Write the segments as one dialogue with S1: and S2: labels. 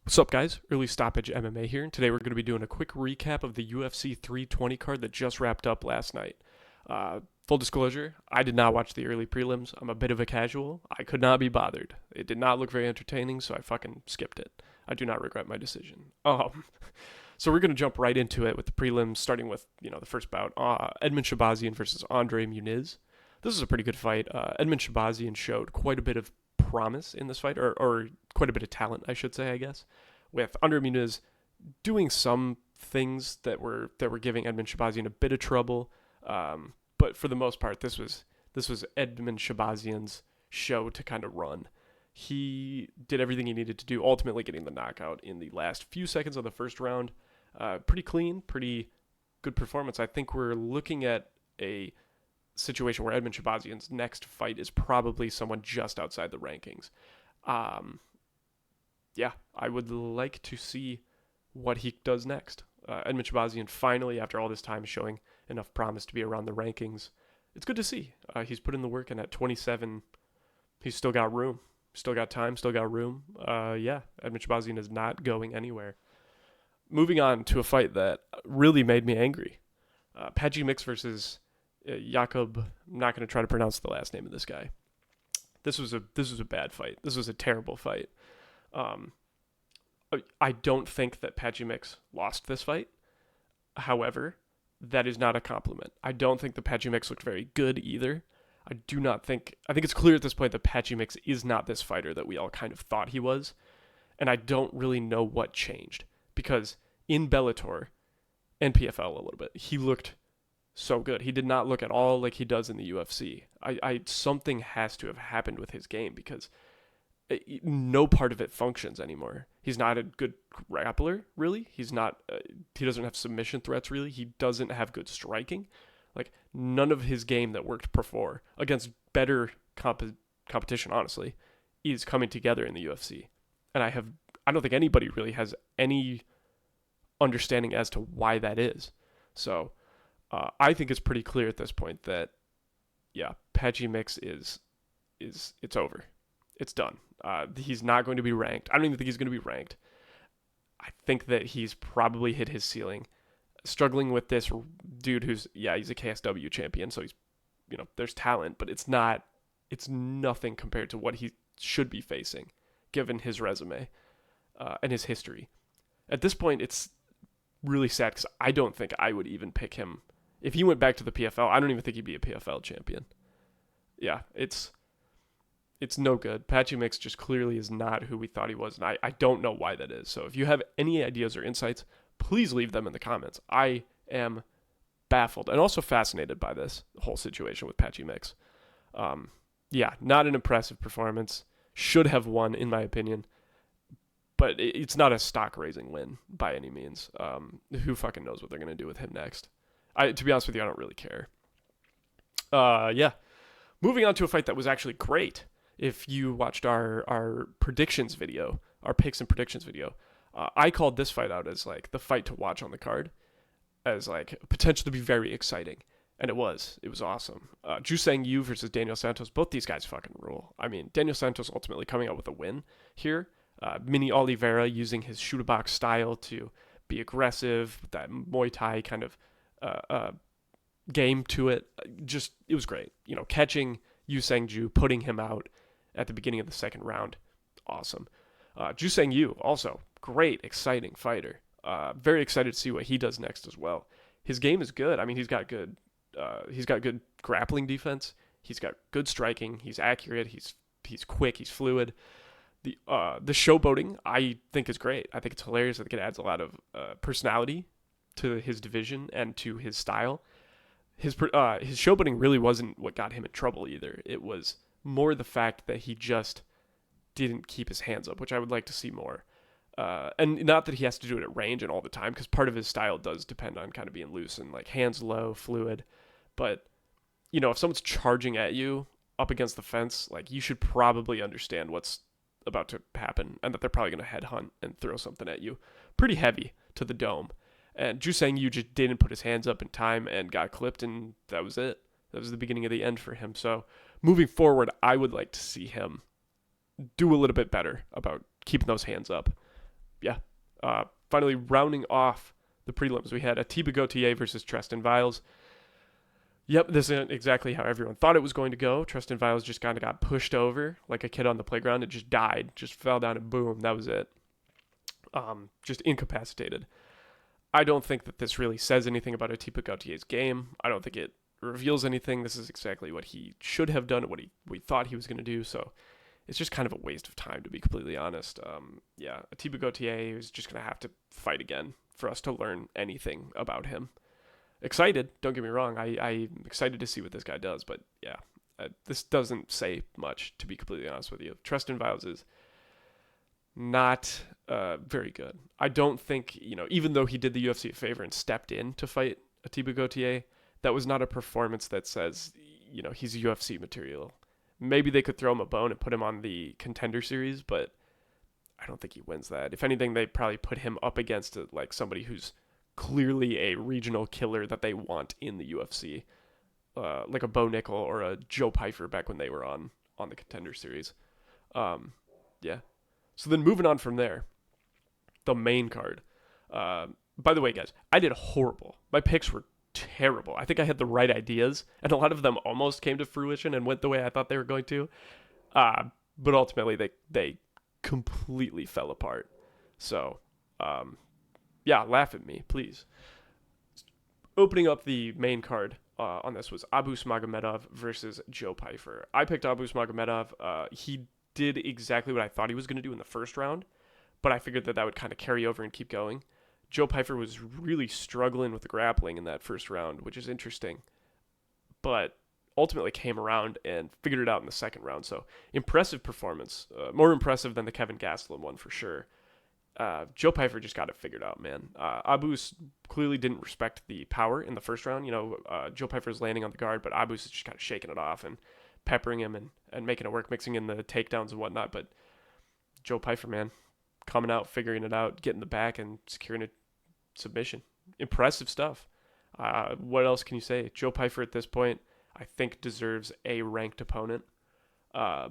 S1: What's up, guys? Early Stoppage MMA here, and today we're going to be doing a quick recap of the UFC 320 card that just wrapped up last night. Full disclosure, I did not watch the early prelims. I'm a bit of a casual. I could not be bothered. It did not look very entertaining, so I fucking skipped it. I do not regret my decision. So we're going to jump right into it with the prelims, starting with, the first bout, Edmund Shabazian versus Andre Muniz. This is a pretty good fight. Edmund Shabazian showed quite a bit of promise in this fight, or quite a bit of talent, I should say, I guess, with Andre Muniz doing some things that were giving Edmund Shabazian a bit of trouble. But for the most part, this was Edmund Shabazian's show to kind of run. He did everything he needed to do, ultimately getting the knockout in the last few seconds of the first round. Pretty clean, pretty good performance. I think we're looking at a situation where Edmund Shabazian's next fight is probably someone just outside the rankings. Yeah, I would like to see what he does next. Edmund Shabazian finally, after all this time, showing enough promise to be around the rankings. It's good to see. He's put in the work, and at 27, he's still got room. Still got time, still got room. Yeah, Edmund Shabazian is not going anywhere. Moving on to a fight that really made me angry. Padgy Mix versus Jakob. I'm not going to try to pronounce the last name of this guy. This was a bad fight. This was a terrible fight. I don't think that Padgy Mix lost this fight. However, that is not a compliment. I don't think the Padgy Mix looked very good either. I think it's clear at this point that Padgy Mix is not this fighter that we all kind of thought he was. And I don't really know what changed. Because in Bellator and PFL a little bit, he looked so good. He did not look at all like he does in the UFC. Something has to have happened with his game because no part of it functions anymore. He's not a good grappler, really. He's not. He doesn't have submission threats, really. He doesn't have good striking. Like, none of his game that worked before against better competition, honestly, is coming together in the UFC. And I don't think anybody really has any understanding as to why that is. So I think it's pretty clear at this point that, yeah, Padgy Mix it's over. It's done. He's not going to be ranked. I don't even think he's going to be ranked. I think that he's probably hit his ceiling. Struggling with this dude he's a KSW champion, so he's, there's talent, but it's nothing compared to what he should be facing, given his resume and his history. At this point, it's really sad because I don't think I would even pick him. If he went back to the PFL, I don't even think he'd be a PFL champion. Yeah, it's no good. Padgy Mix just clearly is not who we thought he was, and I don't know why that is. So if you have any ideas or insights, please leave them in the comments. I am baffled and also fascinated by this whole situation with Padgy Mix. Yeah, not an impressive performance. Should have won, in my opinion. But it's not a stock-raising win by any means. Who fucking knows what they're going to do with him next? To be honest with you, I don't really care. Yeah. Moving on to a fight that was actually great. If you watched our predictions video, our picks and predictions video, I called this fight out as like the fight to watch on the card, as like potential to be very exciting, and it was awesome. Jusang Yu versus Daniel Santos, both these guys fucking rule. I mean, Daniel Santos ultimately coming out with a win here. Mini Oliveira using his shoot box style to be aggressive, that Muay Thai kind of game to it. Just, it was great. Catching Yu Sang-ju, putting him out at the beginning of the second round, awesome. Jusang Yu, also great, exciting fighter. Very excited to see what he does next as well. His game is good. I mean, he's got good grappling defense. He's got good striking. He's accurate. He's quick. He's fluid. The showboating, I think, is great. I think it's hilarious. I think it adds a lot of personality to his division and to his style. His showboating really wasn't what got him in trouble either. It was more the fact that he just didn't keep his hands up, which I would like to see more. And not that he has to do it at range and all the time, because part of his style does depend on kind of being loose and like hands low, fluid. But, if someone's charging at you up against the fence, like, you should probably understand what's about to happen and that they're probably going to headhunt and throw something at you pretty heavy to the dome. And Jusang Yu just didn't put his hands up in time and got clipped, and that was it. That was the beginning of the end for him. So moving forward, I would like to see him do a little bit better about keeping those hands up. yeah. Finally, rounding off the prelims, we had Atiba Gauthier versus Tristan Viles. Yep, this isn't exactly how everyone thought it was going to go. Tristan Viles just kind of got pushed over like a kid on the playground. It just died, just fell down and boom, that was it. Just incapacitated. I don't think that this really says anything about Atiba Gauthier's game. I don't think it reveals anything. This is exactly what he should have done, what we thought he was going to do. So it's just kind of a waste of time, to be completely honest. Yeah, Atiba Gauthier is just going to have to fight again for us to learn anything about him. Excited, don't get me wrong. I'm excited to see what this guy does, but yeah, this doesn't say much, to be completely honest with you. Tristan Viles is not very good. I don't think, even though he did the UFC a favor and stepped in to fight Atiba Gauthier, that was not a performance that says, he's UFC material. Maybe they could throw him a bone and put him on the contender series, but I don't think he wins that. If anything, they probably put him up against like somebody who's clearly a regional killer that they want in the UFC, like a Bo Nickel or a Joe Pyfer back when they were on the contender series. Yeah. So then moving on from there, the main card. By the way, guys, I did horrible. My picks were terrible. I think I had the right ideas, and a lot of them almost came to fruition and went the way I thought they were going to. But ultimately, they completely fell apart. So, yeah, laugh at me, please. Opening up the main card on this was Abus Magomedov versus Joe Pyfer. I picked Abus Magomedov. He did exactly what I thought he was going to do in the first round, but I figured that would kind of carry over and keep going. Joe Pyfer was really struggling with the grappling in that first round, which is interesting, but ultimately came around and figured it out in the second round. So impressive performance, more impressive than the Kevin Gastelum one for sure. Joe Pyfer just got it figured out, man. Abus clearly didn't respect the power in the first round. Joe Pyfer's landing on the guard, but Abus is just kind of shaking it off and peppering him and making it work, mixing in the takedowns and whatnot. But Joe Pyfer, man, coming out, figuring it out, getting the back and securing a submission. Impressive stuff. What else can you say? Joe Pyfer at this point, I think, deserves a ranked opponent. A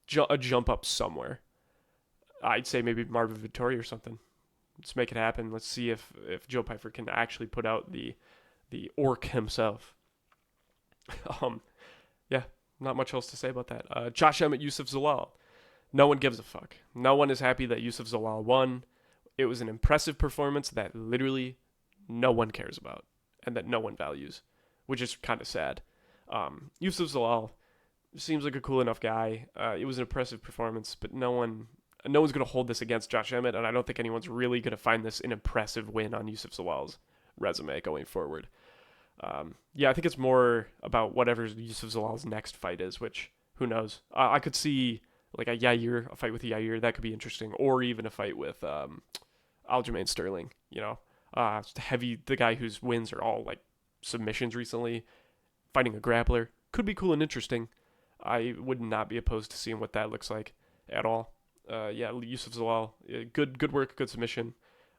S1: jump up somewhere. I'd say maybe Marvin Vittori or something. Let's make it happen. Let's see if Joe Pyfer can actually put out the orc himself. Yeah, not much else to say about that. Josh Emmett, Yusuf Zalal. No one gives a fuck. No one is happy that Yusuf Zalal won. It was an impressive performance that literally no one cares about and that no one values, which is kind of sad. Yusuf Zalal seems like a cool enough guy. It was an impressive performance, but no one's going to hold this against Josh Emmett, and I don't think anyone's really going to find this an impressive win on Yusuf Zalal's resume going forward. Yeah, I think it's more about whatever Yusuf Zalal's next fight is, which, who knows? I could see like a fight with Yair, that could be interesting, or even a fight with Aljamain Sterling, the guy whose wins are all like submissions recently, fighting a grappler. Could be cool and interesting. I would not be opposed to seeing what that looks like at all. Yeah, Yusuf Zalal, good work, good submission.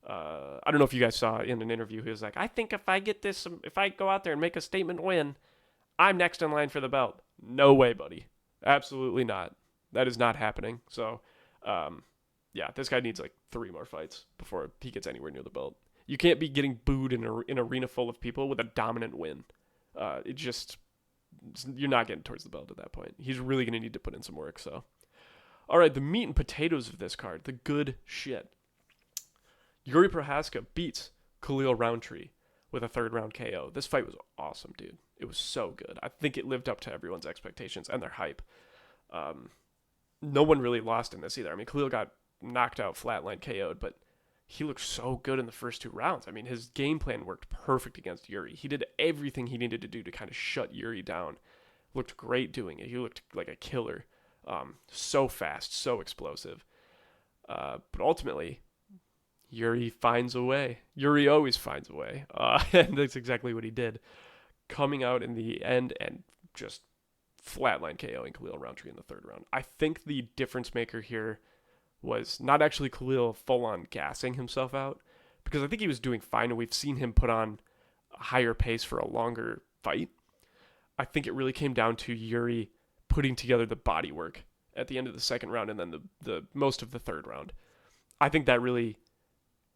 S1: I don't know if you guys saw in an interview, he was like, I think if I go out there and make a statement win, I'm next in line for the belt. No way, buddy. Absolutely not. That is not happening. So, yeah, this guy needs like 3 more fights before he gets anywhere near the belt. You can't be getting booed in an arena full of people with a dominant win. You're not getting towards the belt at that point. He's really going to need to put in some work, so. All right, the meat and potatoes of this card, the good shit. Yuri Prohaska beats Khalil Roundtree with a 3rd round KO. This fight was awesome, dude. It was so good. I think it lived up to everyone's expectations and their hype. No one really lost in this either. I mean, Khalil got knocked out, flatline KO'd, but he looked so good in the first 2 rounds. I mean, his game plan worked perfect against Yuri. He did everything he needed to do to kind of shut Yuri down. Looked great doing it. He looked like a killer. So fast, so explosive. But ultimately, Yuri finds a way. Yuri always finds a way. And that's exactly what he did. Coming out in the end and just flatline KOing Khalil Roundtree in the 3rd round. I think the difference maker here was not actually Khalil full-on gassing himself out, because I think he was doing fine, and we've seen him put on a higher pace for a longer fight. I think it really came down to Yuri putting together the body work at the end of the 2nd round and then the most of the 3rd round. I think that really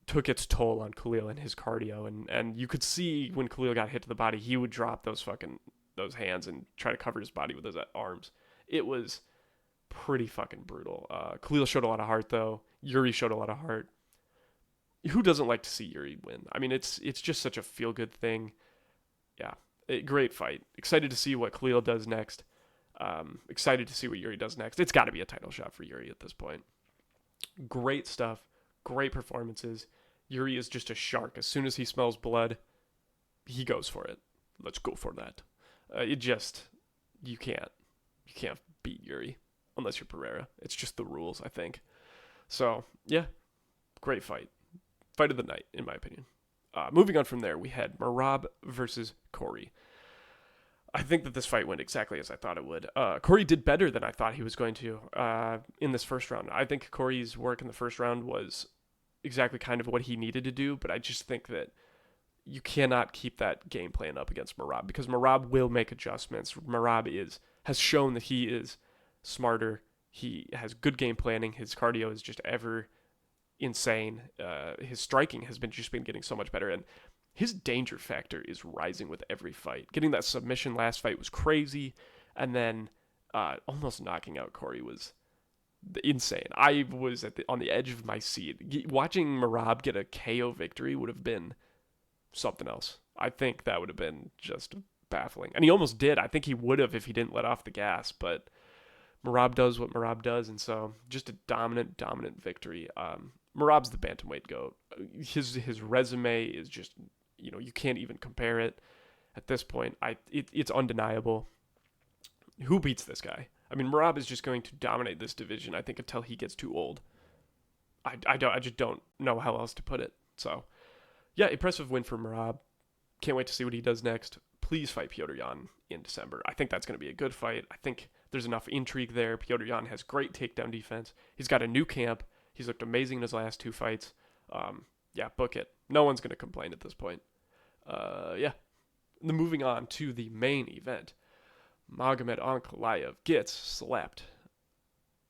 S1: took its toll on Khalil and his cardio, and you could see when Khalil got hit to the body, he would drop those hands and try to cover his body with his arms. It was pretty fucking brutal. Khalil showed a lot of heart though. Yuri showed a lot of heart. Who doesn't like to see Yuri win? I mean, it's just such a feel good thing. Yeah, great fight. Excited to see what Khalil does next. Excited to see what Yuri does next. It's got to be a title shot for Yuri at this point. Great stuff. Great performances. Yuri is just a shark. As soon as he smells blood, he goes for it. Let's go for that. You can't beat Yuri unless you're Pereira. It's just the rules, I think. So yeah, great fight. Fight of the night, in my opinion. Moving on from there, we had Merab versus Corey. I think that this fight went exactly as I thought it would. Corey did better than I thought he was going to in this first round. I think Corey's work in the first round was exactly kind of what he needed to do, but I just think that you cannot keep that game plan up against Merab because Merab will make adjustments. Merab has shown that he is smarter. He has good game planning. His cardio is just ever insane. His striking has been getting so much better, and his danger factor is rising with every fight. Getting that submission last fight was crazy, and then almost knocking out Corey was insane. I was on the edge of my seat. Watching Merab get a KO victory would have been something else. I think that would have been just baffling. And he almost did. I think he would have if he didn't let off the gas, but Merab does what Merab does, and so just a dominant victory. Merab's the bantamweight GOAT. His resume is just, you can't even compare it at this point. It's undeniable. Who beats this guy? I mean, Merab is just going to dominate this division, I think, until he gets too old. I just don't know how else to put it. So, yeah, impressive win for Merab. Can't wait to see what he does next. Please fight Petr Yan in December. I think that's going to be a good fight. I think there's enough intrigue there. Petr Yan has great takedown defense. He's got a new camp. He's looked amazing in his last two fights. Yeah, book it. No one's going to complain at this point. Yeah. Moving on to the main event. Magomed Ankalaev gets slapped.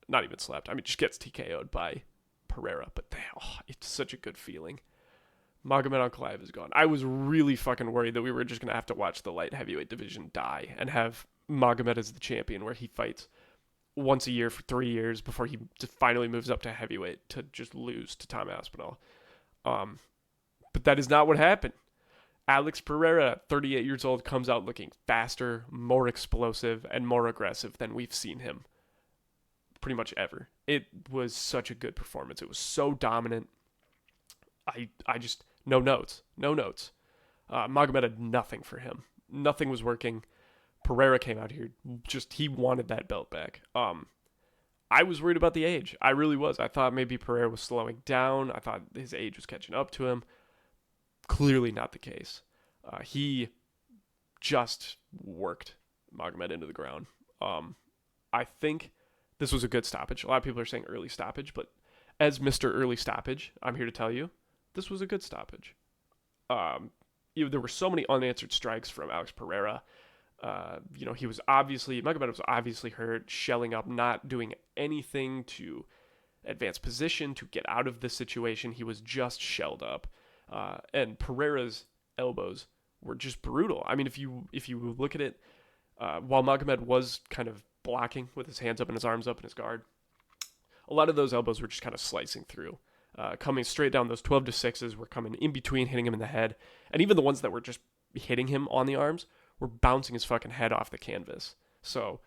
S1: Not even slapped. I mean, just gets TKO'd by Pereira. But it's such a good feeling. Magomed Ankalaev is gone. I was really fucking worried that we were just going to have to watch the light heavyweight division die and have Magomed as the champion where he fights once a year for 3 years before he finally moves up to heavyweight to just lose to Tom Aspinall. But that is not what happened. Alex Pereira, 38 years old, comes out looking faster, more explosive, and more aggressive than we've seen him pretty much ever. It was such a good performance. It was so dominant. I just, no notes. Magomed had nothing for him. Nothing was working. Pereira came out here, he wanted that belt back. I was worried about the age. I really was. I thought maybe Pereira was slowing down. I thought his age was catching up to him. Clearly not the case. He just worked Magomed into the ground. I think this was a good stoppage. A lot of people are saying early stoppage, but as Mr. Early Stoppage, I'm here to tell you, this was a good stoppage. There were so many unanswered strikes from Alex Pereira. Magomed was obviously hurt, shelling up, not doing anything to advance position, to get out of this situation. He was just shelled up. And Pereira's elbows were just brutal. I mean, if you look at it, while Magomed was kind of blocking with his hands up and his arms up in his guard, a lot of those elbows were just kind of slicing through. Coming straight down, those 12-6s were coming in between, hitting him in the head. And even the ones that were just hitting him on the arms were bouncing his fucking head off the canvas. So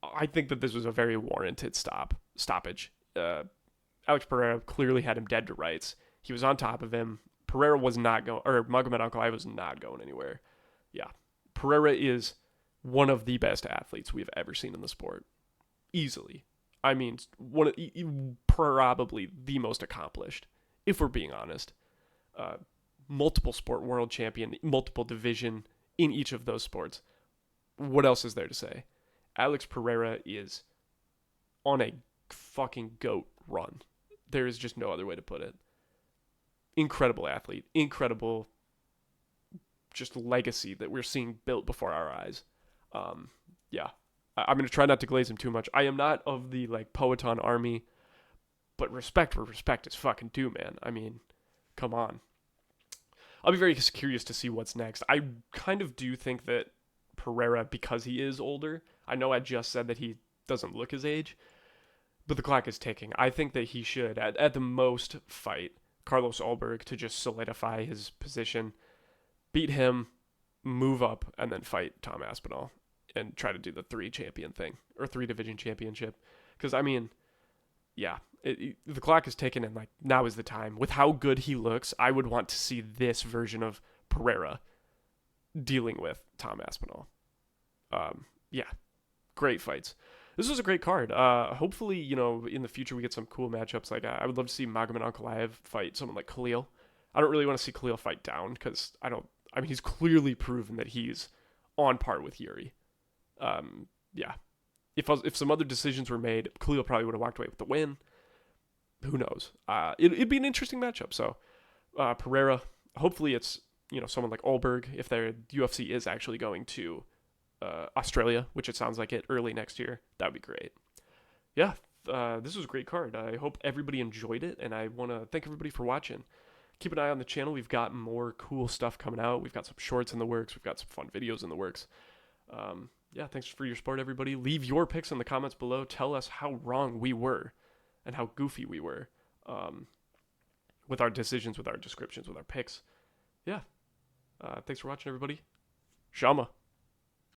S1: I think that this was a very warranted stoppage. Alex Pereira clearly had him dead to rights. He was on top of him. Pereira was not going, or Magomed Ankalaev was not going anywhere. Yeah. Pereira is one of the best athletes we've ever seen in the sport. Easily. I mean, probably the most accomplished, if we're being honest. Multiple sport world champion, multiple division in each of those sports. What else is there to say? Alex Pereira is on a fucking GOAT run. There is just no other way to put it. Incredible athlete. Incredible just legacy that we're seeing built before our eyes. Yeah. I'm going to try not to glaze him too much. I am not of the Poeton army, but respect where respect is fucking due, man. I mean, come on. I'll be very curious to see what's next. I kind of do think that Pereira, because he is older, I know I just said that he doesn't look his age, but the clock is ticking. I think that he should, at the most, fight Carlos Ulberg to just solidify his position, beat him, move up, and then fight Tom Aspinall and try to do the 3 champion thing, or 3 division championship. Because, I mean, yeah, the clock is ticking, and like now is the time. With how good he looks, I would want to see this version of Pereira dealing with Tom Aspinall. Yeah, great fights. This was a great card. Hopefully, in the future we get some cool matchups. Like I would love to see Magomed Ankalaev fight someone like Khalil. I don't really want to see Khalil fight down because I don't. I mean, he's clearly proven that he's on par with Yuri. Yeah. If some other decisions were made, Khalil probably would have walked away with the win. Who knows? It'd be an interesting matchup. So Pereira, hopefully it's someone like Ulberg if their UFC is actually going to Australia, which it sounds like it early next year. That would be great. Yeah, this was a great card. I hope everybody enjoyed it, and I want to thank everybody for watching. Keep an eye on the channel. We've got more cool stuff coming out. We've got some shorts in the works. We've got some fun videos in the works. Yeah, thanks for your support, everybody. Leave your picks in the comments below. Tell us how wrong we were and how goofy we were with our decisions, with our descriptions, with our picks. Yeah. Thanks for watching, everybody. Shama.